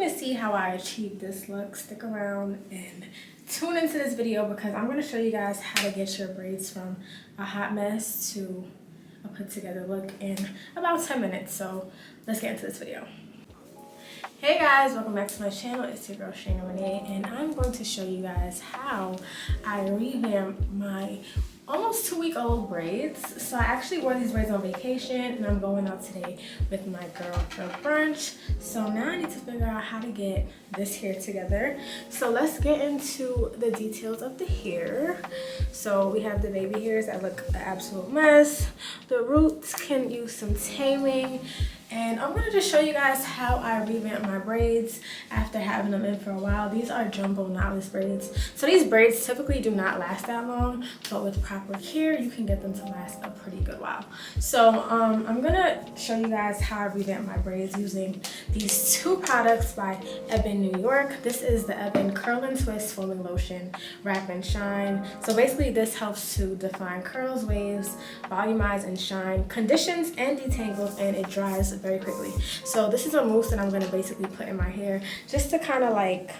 to see how I achieve this look, stick around and tune into this video because I'm going to show you guys how to get your braids from a hot mess to a put together look in about 10 minutes. So let's get into this video. Hey guys, welcome back to my channel. It's your girl Shaina Rene, and I'm going to show you guys how I revamped my almost 2-week-old braids. So I actually wore these braids on vacation and I'm going out today with my girl for brunch. So now I need to figure out how to get this hair together. So let's get into the details of the hair. So we have the baby hairs that look an absolute mess. The roots can use some taming. And I'm going to just show you guys how I revamp my braids after having them in for a while. These are jumbo knotless braids. So these braids typically do not last that long, but with proper care, you can get them to last a pretty good while. So I'm going to show you guys how I revamp my braids using these two products by Ebin, New York. This is the Ebin Curl and Twist Foaming Lotion Wrap and Shine. So basically this helps to define curls, waves, volumize and shine, conditions and detangles, and it dries very quickly. So this is a mousse that I'm going to basically put in my hair just to kind of like,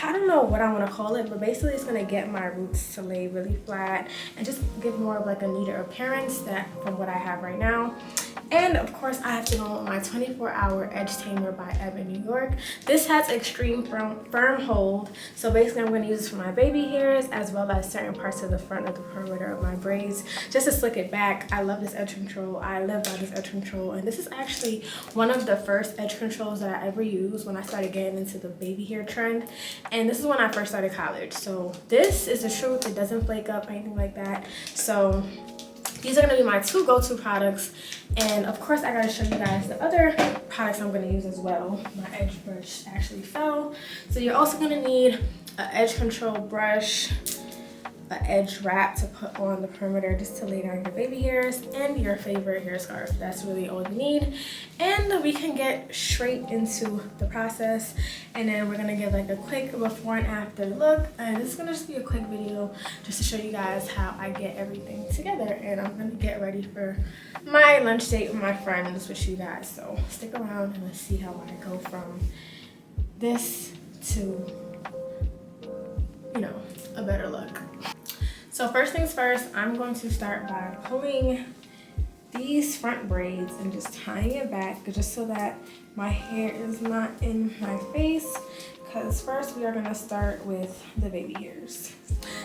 I don't know what I want to call it, but basically it's going to get my roots to lay really flat and just give more of like a neater appearance that from what I have right now. And of course I have to go with my 24-hour edge tamer by Ebin, New York. This has extreme firm hold. So basically I'm going to use this for my baby hairs as well as certain parts of the front of the perimeter of my braids just to slick it back. I love this edge control. I live by this edge control, and this is actually one of the first edge controls that I ever used when I started getting into the baby hair trend. And this is when I first started college. So this is the truth. It doesn't flake up or anything like that. So these are going to be my two go-to products. And of course I got to show you guys the other products I'm going to use as well. My edge brush actually fell. So you're also going to need an edge control brush, an edge wrap to put on the perimeter just to lay down your baby hairs, and your favorite hair scarf. That's really all you need. And we can get straight into the process, and then we're going to give like a quick before and after look. And this is going to just be a quick video just to show you guys how I get everything together. And I'm going to get ready for my lunch date with my friends with you guys. So stick around and let's see how I go from this to, you know, a better look. So first things first, I'm going to start by pulling these front braids and just tying it back just so that my hair is not in my face, because first we are going to start with the baby hairs.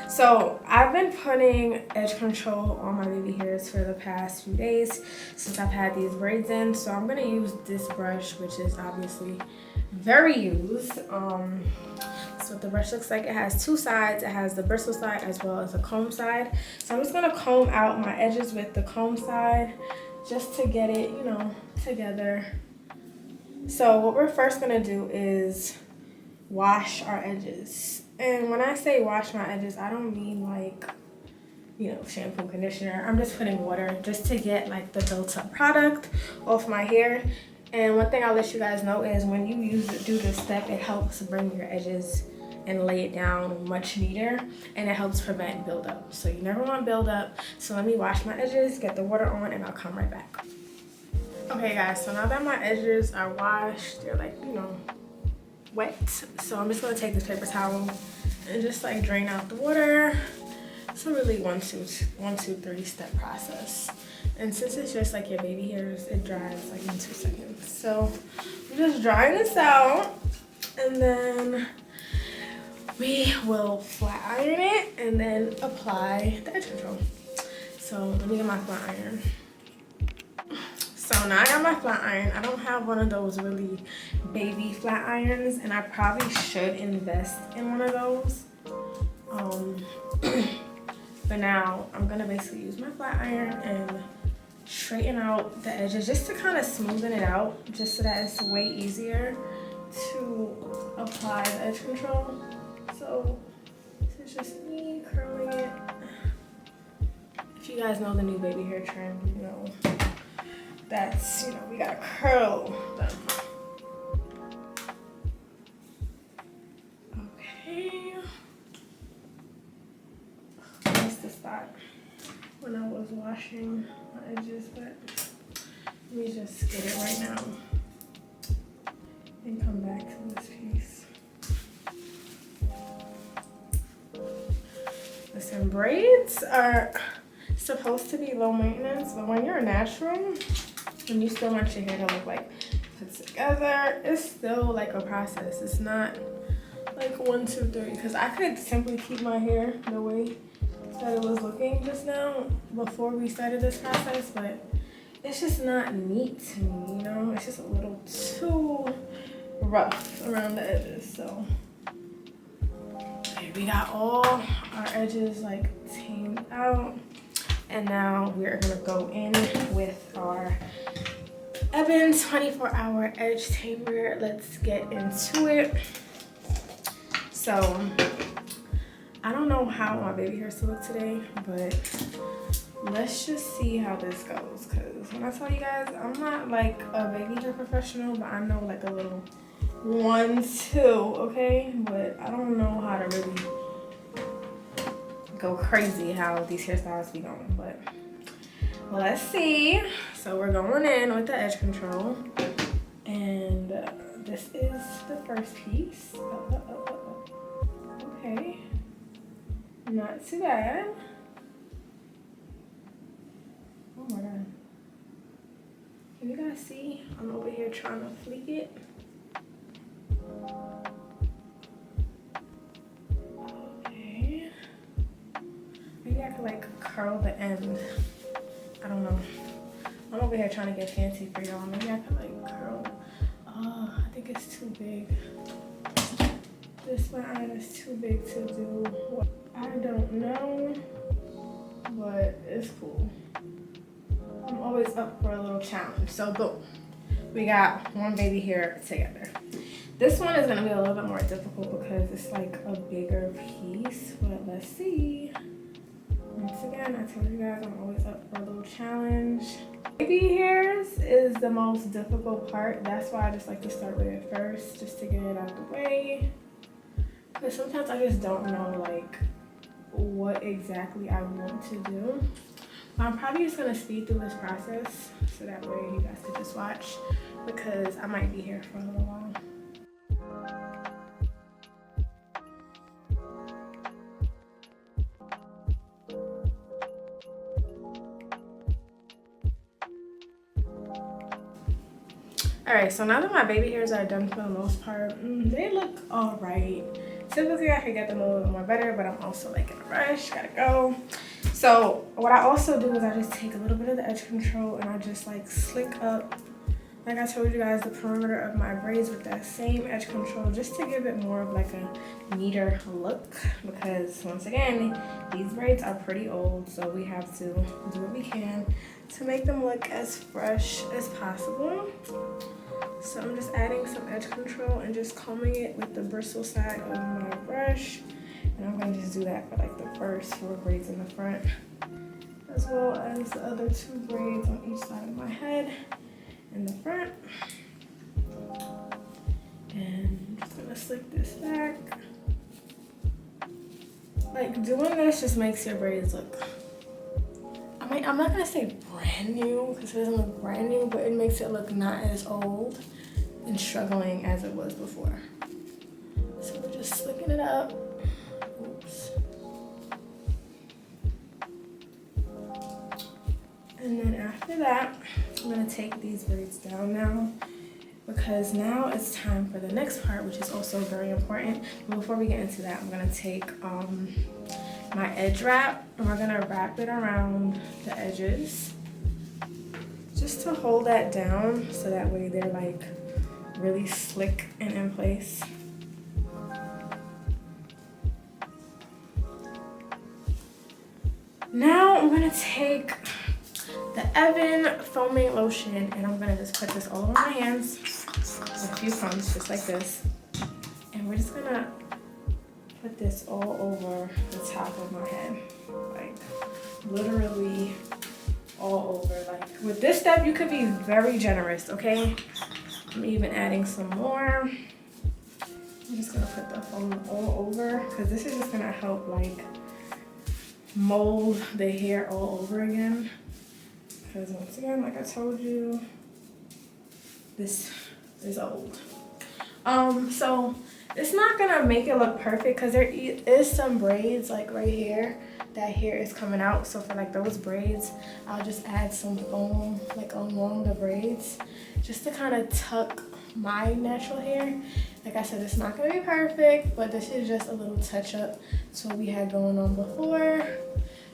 So I've been putting edge control on my baby hairs for the past few days since I've had these braids in. So I'm going to use this brush, which is obviously very used. That's what the brush looks like. It has two sides. It has the bristle side as well as a comb side. So I'm just going to comb out my edges with the comb side just to get it, you know, together. So what we're first going to do is wash our edges. And when I say wash my edges, I don't mean like, you know, shampoo, conditioner. I'm just putting water just to get like the built up product off my hair. And one thing I'll let you guys know is when you do this step, it helps bring your edges and lay it down much neater, and it helps prevent buildup. So you never want buildup. So let me wash my edges, get the water on, and I'll come right back. Okay guys, so now that my edges are washed, they're like, you know, wet. So I'm just gonna take this paper towel and just like drain out the water. It's a really 1, 2, 3 step process. And since it's just like your baby hairs, it dries like in 2 seconds. So I'm just drying this out, and then we will flat iron it and then apply the edge control. So let me get my flat iron. So now I got my flat iron. I don't have one of those really baby flat irons, and I probably should invest in one of those. But now I'm gonna basically use my flat iron and straighten out the edges just to kind of smoothen it out, just so that it's way easier to apply the edge control. So this is just me curling it. If you guys know the new baby hair trend, you know that's, you know, we gotta curl them. Okay. I missed the spot when I was washing my edges, but let me just get it right now. and come back to this piece. Listen, braids are supposed to be low maintenance, but when you're natural, when you still want your hair to look like put together, it's still like a process. It's not like 1, 2, 3. Because I could simply keep my hair the way that it was looking just now before we started this process, but it's just not neat to me, you know? It's just a little too rough around the edges. So okay, we got all our edges like tamed out, and now we're gonna go in with our Ebin 24-hour edge tamer. Let's get into it. So I don't know how my baby hair's to look today, but let's just see how this goes. Because when I tell you guys, I'm not like a baby hair professional, but I know like a little 1, 2, okay? But I don't know how to really go crazy how these hairstyles be going, but let's see. So we're going in with the edge control, and this is the first piece. Okay, not too bad. Oh my god, can you guys see? I'm over here trying to flick it. Okay, maybe I could like curl the end. I don't know. I'm over here trying to get fancy for y'all. Maybe I could like curl. Oh, I think it's too big. This line is too big to do. I don't know, but it's cool. I'm always up for a little challenge. So boom, we got one baby hair together. This one is gonna be a little bit more difficult because it's like a bigger piece, but let's see. Once again, I told you guys I'm always up for a little challenge. Baby hairs is the most difficult part. That's why I just like to start with it first, just to get it out of the way. Because sometimes I just don't know like what exactly I want to do. But I'm probably just gonna speed through this process so that way you guys can just watch, because I might be here for a little while. Alright, so now that my baby hairs are done for the most part, they look alright. Typically I could get them a little bit more better, but I'm also like in a rush, gotta go. So what I also do is I just take a little bit of the edge control and I just like slick up, like I told you guys, the perimeter of my braids with that same edge control, just to give it more of like a neater look. Because once again, these braids are pretty old, so we have to do what we can to make them look as fresh as possible. So I'm just adding some edge control and just combing it with the bristle side of my brush. And I'm going to just do that for like the first 4 braids in the front, as well as the other 2 braids on each side of my head in the front. And I'm just going to slick this back. Like, doing this just makes your braids look, I mean, I'm not going to say brand new because it doesn't look brand new, but it makes it look not as old and struggling as it was before. So we're just slicking it up. Oops. And then after that, I'm gonna take these braids down now, because now it's time for the next part, which is also very important. But before we get into that, I'm gonna take my edge wrap, and we're gonna wrap it around the edges just to hold that down, so that way they're like really slick and in place. Now I'm gonna take the Ebin foaming lotion, and I'm gonna just put this all over my hands, a few pumps just like this, and we're just gonna put this all over the top of my head, like literally all over. Like with this step, you could be very generous, okay? I'm even adding some more. I'm just gonna put the foam all over, because this is just gonna help like mold the hair all over again. Because once again, like I told you, this is old. So it's not gonna make it look perfect because there is some braids like right here. That hair is coming out, so for like those braids, I'll just add some foam like along the braids just to kind of tuck my natural hair. Like I said, it's not gonna be perfect, but this is just a little touch up to what we had going on before,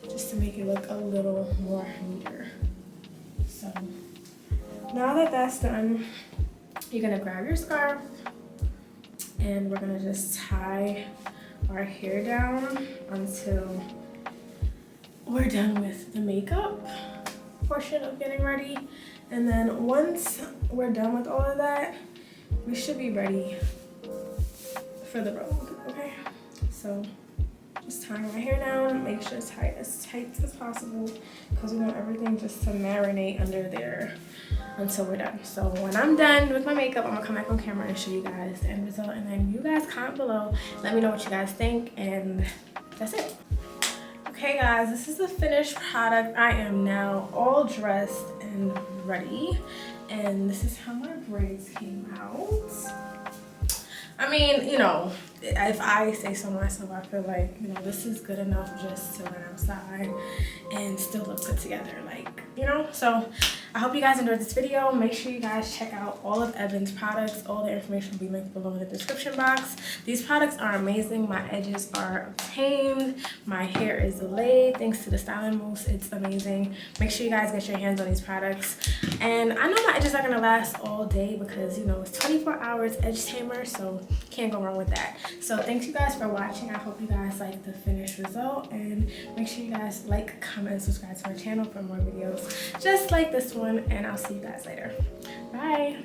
just to make it look a little more neater. So now that that's done, you're gonna grab your scarf and we're gonna just tie our hair down until we're done with the makeup portion of getting ready. And then once we're done with all of that, we should be ready for the road, okay? So just tying my hair down, make sure it's tight as possible because we want everything just to marinate under there until we're done. So when I'm done with my makeup, I'm gonna come back on camera and show you guys the end result, and then you guys comment below, let me know what you guys think, and that's it. Okay guys, this is the finished product. I am now all dressed and ready, and this is how my braids came out. I mean, you know, if I say so myself, I feel like, you know, this is good enough just to run outside and still look put together, like, you know. So I hope you guys enjoyed this video. Make sure you guys check out all of Ebin's products. All the information will be linked below in the description box. These products are amazing. My edges are obtained. My hair is laid thanks to the styling mousse. It's amazing. Make sure you guys get your hands on these products. And I know my edges are gonna last all day because, you know, it's 24 hours edge tamer, so can't go wrong with that. So thanks you guys for watching. I hope you guys like the finished result, and make sure you guys like, comment, and subscribe to our channel for more videos just like this one, and I'll see you guys later. Bye.